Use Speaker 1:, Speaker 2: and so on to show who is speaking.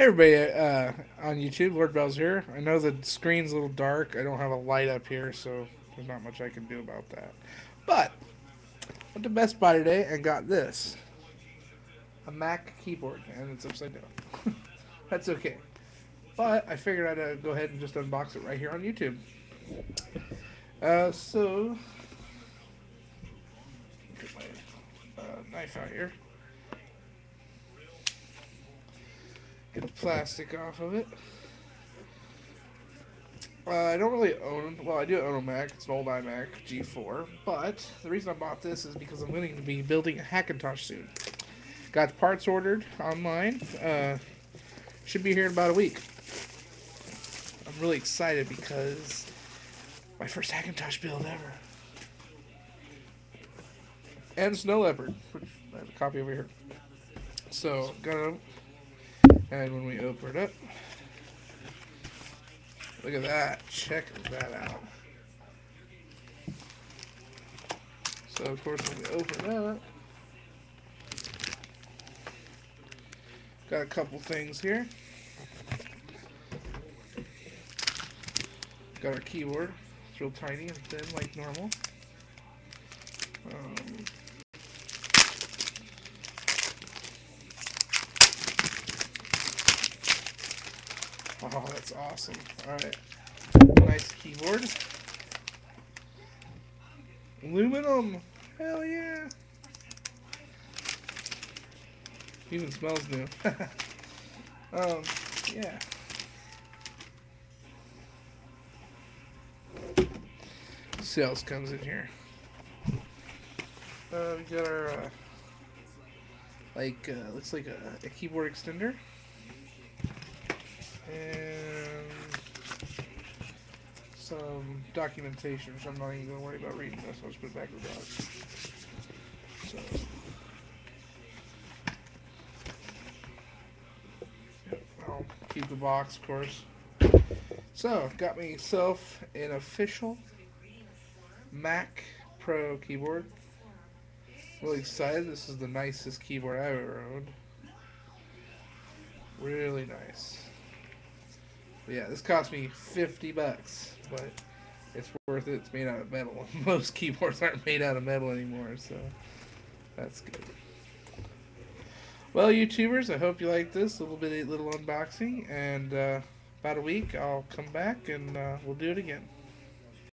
Speaker 1: Hey everybody on YouTube, lordbelzer here. I know the screen's a little dark. I don't have a light up here, so there's not much I can do about that. But went to Best Buy today and got this, a Mac keyboard, and it's upside down. That's okay. But I figured I'd go ahead and just unbox it right here on YouTube. So get my knife out here. Get the plastic off of it. I don't really own. Well, I do own a Mac. It's an old iMac G4. But the reason I bought this is because I'm going to be building a hackintosh soon. Got the parts ordered online. Should be here in about a week. I'm really excited because my first hackintosh build ever. And Snow Leopard, which I have a copy over here. So got it. And when we open it up, look at that. Check that out. So, of course, when we open that, got a couple things here. Got our keyboard. It's real tiny and thin, like normal. Oh, that's awesome. Alright. Nice keyboard. Aluminum. Hell yeah. Even smells new. Yeah. See what else comes in here. We got our, looks like a keyboard extender. And some documentation, which I'm not even going to worry about reading this. I'll just put it back in the box. So, I'll keep the box, of course. So, got myself an official Mac Pro keyboard. Really excited. This is the nicest keyboard I've ever owned. Really nice. But yeah, this cost me $50, but it's worth it. It's made out of metal. Most keyboards aren't made out of metal anymore, so that's good. Well, YouTubers, I hope you like this little unboxing, and about a week I'll come back and we'll do it again.